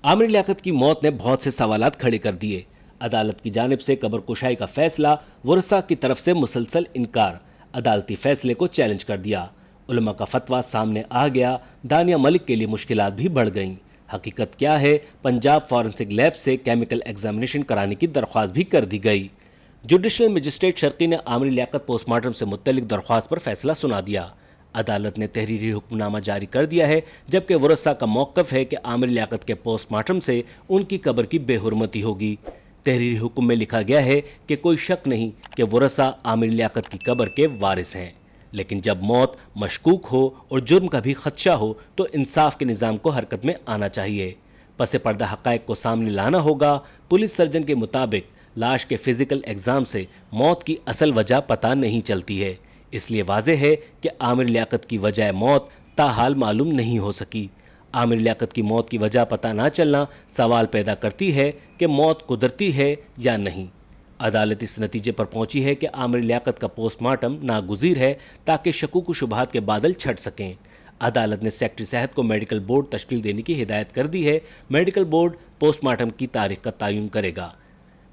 عامر لیاقت کی موت نے بہت سے سوالات کھڑے کر دیے۔ عدالت کی جانب سے قبر کشائی کا فیصلہ، ورثاء کی طرف سے مسلسل انکار، عدالتی فیصلے کو چیلنج کر دیا۔ علماء کا فتویٰ سامنے آ گیا، دانیہ ملک کے لیے مشکلات بھی بڑھ گئیں۔ حقیقت کیا ہے؟ پنجاب فورنسک لیب سے کیمیکل ایگزامینیشن کرانے کی درخواست بھی کر دی گئی۔ جوڈیشل مجسٹریٹ شرقی نے عامر لیاقت پوسٹ مارٹم سے متعلق درخواست پر فیصلہ سنا دیا۔ عدالت نے تحریری حکم نامہ جاری کر دیا ہے، جبکہ ورثاء کا موقف ہے کہ عامر لیاقت کے پوسٹ مارٹم سے ان کی قبر کی بے حرمتی ہوگی۔ تحریری حکم میں لکھا گیا ہے کہ کوئی شک نہیں کہ ورثاء عامر لیاقت کی قبر کے وارث ہیں، لیکن جب موت مشکوک ہو اور جرم کا بھی خدشہ ہو تو انصاف کے نظام کو حرکت میں آنا چاہیے۔ پس پردہ حقائق کو سامنے لانا ہوگا۔ پولیس سرجن کے مطابق لاش کے فزیکل ایگزام سے موت کی اصل وجہ پتہ نہیں چلتی ہے، اس لیے واضح ہے کہ عامر لیاقت کی وجہ موت تاحال معلوم نہیں ہو سکی۔ عامر لیاقت کی موت کی وجہ پتہ نہ چلنا سوال پیدا کرتی ہے کہ موت قدرتی ہے یا نہیں۔ عدالت اس نتیجے پر پہنچی ہے کہ عامر لیاقت کا پوسٹ مارٹم ناگزیر ہے تاکہ شکوک و شبہات کے بادل چھٹ سکیں۔ عدالت نے سیکٹری صحت کو میڈیکل بورڈ تشکیل دینے کی ہدایت کر دی ہے۔ میڈیکل بورڈ پوسٹ مارٹم کی تاریخ کا تعین کرے گا۔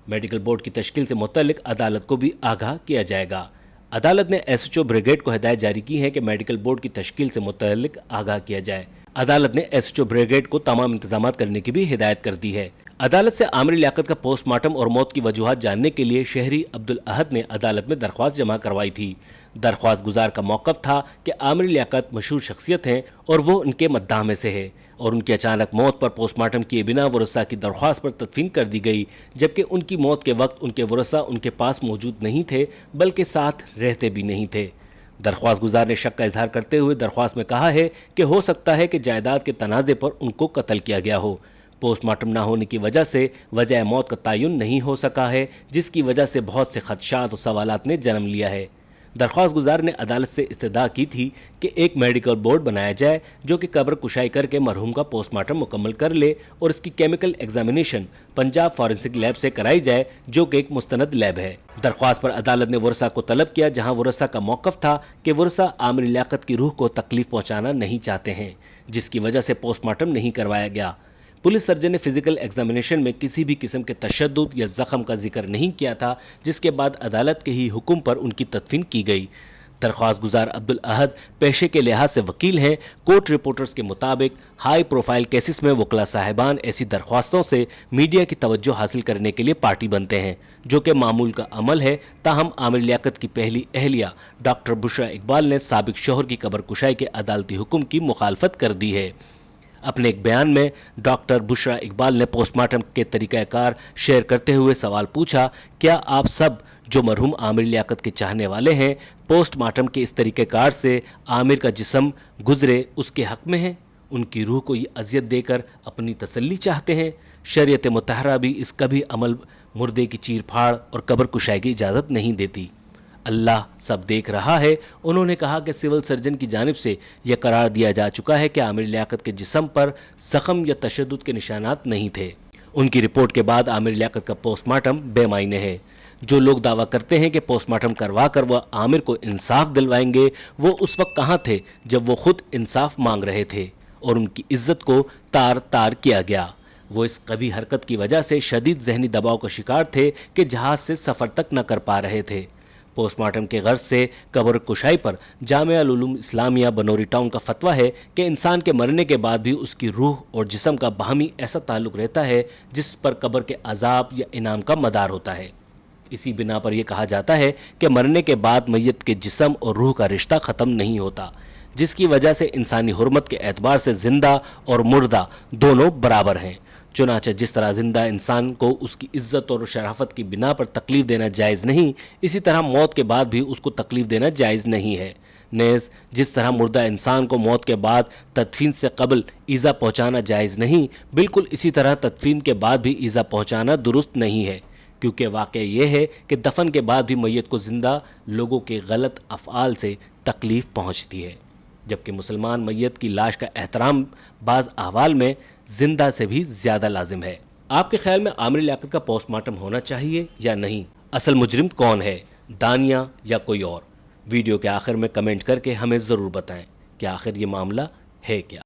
میڈیکل بورڈ کی تشکیل سے متعلق عدالت کو بھی آگاہ کیا جائے گا۔ عدالت نے ایس ایچ او بریگیڈ کو ہدایت جاری کی ہے کہ میڈیکل بورڈ کی تشکیل سے متعلق آگاہ کیا جائے۔ عدالت نے ایس ایچ او بریگیڈ کو تمام انتظامات کرنے کی بھی ہدایت کر دی ہے۔ عدالت سے عامر لیاقت کا پوسٹ مارٹم اور موت کی وجوہات جاننے کے لیے شہری عبدالاحد نے عدالت میں درخواست جمع کروائی تھی۔ درخواست گزار کا موقف تھا کہ عامر لیاقت مشہور شخصیت ہیں اور وہ ان کے مداح میں سے ہے، اور ان کی اچانک موت پر پوسٹ مارٹم کیے بنا ورثاء کی درخواست پر تدفین کر دی گئی، جبکہ ان کی موت کے وقت ان کے ورثاء ان کے پاس موجود نہیں تھے بلکہ ساتھ رہتے بھی نہیں تھے۔ درخواست گزار نے شک کا اظہار کرتے ہوئے درخواست میں کہا ہے کہ ہو سکتا ہے کہ جائیداد کے تنازع پر ان کو قتل کیا گیا ہو۔ پوسٹ مارٹم نہ ہونے کی وجہ سے وجہ موت کا تعین نہیں ہو سکا ہے، جس کی وجہ سے بہت سے خدشات اور سوالات نے جنم لیا ہے۔ درخواست گزار نے عدالت سے استدعا کی تھی کہ ایک میڈیکل بورڈ بنایا جائے جو کہ قبر کشائی کر کے مرحوم کا پوسٹ مارٹم مکمل کر لے اور اس کی chemical examination Punjab forensic lab سے کرائی جائے، جو کہ ایک مستند لیب ہے۔ درخواست پر عدالت نے ورثاء کو طلب کیا، جہاں ورثاء کا موقف تھا کہ ورثاء عامر لیاقت کی روح کو تکلیف پہنچانا نہیں چاہتے ہیں، جس کی وجہ سے پوسٹ مارٹم نہیں کروایا گیا۔ پولیس سرجن نے فزیکل ایگزامینیشن میں کسی بھی قسم کے تشدد یا زخم کا ذکر نہیں کیا تھا، جس کے بعد عدالت کے ہی حکم پر ان کی تدفین کی گئی۔ درخواست گزار عبدالاحد پیشے کے لحاظ سے وکیل ہیں۔ کورٹ رپورٹرز کے مطابق ہائی پروفائل کیسز میں وکلاء صاحبان ایسی درخواستوں سے میڈیا کی توجہ حاصل کرنے کے لیے پارٹی بنتے ہیں، جو کہ معمول کا عمل ہے۔ تاہم عامر لیاقت کی پہلی اہلیہ ڈاکٹر بشرا اقبال نے سابق شوہر کی قبر کشائی کے عدالتی حکم کی مخالفت کر دی ہے۔ اپنے ایک بیان میں ڈاکٹر بشرا اقبال نے پوسٹ مارٹم کے طریقہ کار شیئر کرتے ہوئے سوال پوچھا، کیا آپ سب جو مرحوم عامر لیاقت کے چاہنے والے ہیں، پوسٹ مارٹم کے اس طریقہ کار سے عامر کا جسم گزرے اس کے حق میں ہیں؟ ان کی روح کو یہ اذیت دے کر اپنی تسلی چاہتے ہیں؟ شریعت مطہرہ بھی اس کا بھی عمل مردے کی چیر پھاڑ اور قبر کشائی کی اجازت نہیں دیتی۔ اللہ سب دیکھ رہا ہے۔ انہوں نے کہا کہ سول سرجن کی جانب سے یہ قرار دیا جا چکا ہے کہ عامر لیاقت کے جسم پر زخم یا تشدد کے نشانات نہیں تھے۔ ان کی رپورٹ کے بعد عامر لیاقت کا پوسٹ مارٹم بے معنی ہے۔ جو لوگ دعویٰ کرتے ہیں کہ پوسٹ مارٹم کروا کر وہ عامر کو انصاف دلوائیں گے، وہ اس وقت کہاں تھے جب وہ خود انصاف مانگ رہے تھے اور ان کی عزت کو تار تار کیا گیا؟ وہ اس قبیح حرکت کی وجہ سے شدید ذہنی دباؤ کا شکار تھے کہ جہاز سے سفر تک نہ کر پا رہے تھے۔ پوسٹ مارٹم کے غرض سے قبر کشائی پر جامعہ العلوم اسلامیہ بنوری ٹاؤن کا فتویٰ ہے کہ انسان کے مرنے کے بعد بھی اس کی روح اور جسم کا باہمی ایسا تعلق رہتا ہے جس پر قبر کے عذاب یا انعام کا مدار ہوتا ہے۔ اسی بنا پر یہ کہا جاتا ہے کہ مرنے کے بعد میت کے جسم اور روح کا رشتہ ختم نہیں ہوتا، جس کی وجہ سے انسانی حرمت کے اعتبار سے زندہ اور مردہ دونوں برابر ہیں۔ چنانچہ جس طرح زندہ انسان کو اس کی عزت اور شرافت کی بنا پر تکلیف دینا جائز نہیں، اسی طرح موت کے بعد بھی اس کو تکلیف دینا جائز نہیں ہے۔ نیز جس طرح مردہ انسان کو موت کے بعد تدفین سے قبل ایذا پہنچانا جائز نہیں، بالکل اسی طرح تدفین کے بعد بھی ایذا پہنچانا درست نہیں ہے، کیونکہ واقعہ یہ ہے کہ دفن کے بعد بھی میت کو زندہ لوگوں کے غلط افعال سے تکلیف پہنچتی ہے، جبکہ مسلمان میت کی لاش کا احترام بعض احوال میں زندہ سے بھی زیادہ لازم ہے۔ آپ کے خیال میں عامر لیاقت کا پوسٹ مارٹم ہونا چاہیے یا نہیں؟ اصل مجرم کون ہے، دانیہ یا کوئی اور؟ ویڈیو کے آخر میں کمنٹ کر کے ہمیں ضرور بتائیں کہ آخر یہ معاملہ ہے کیا۔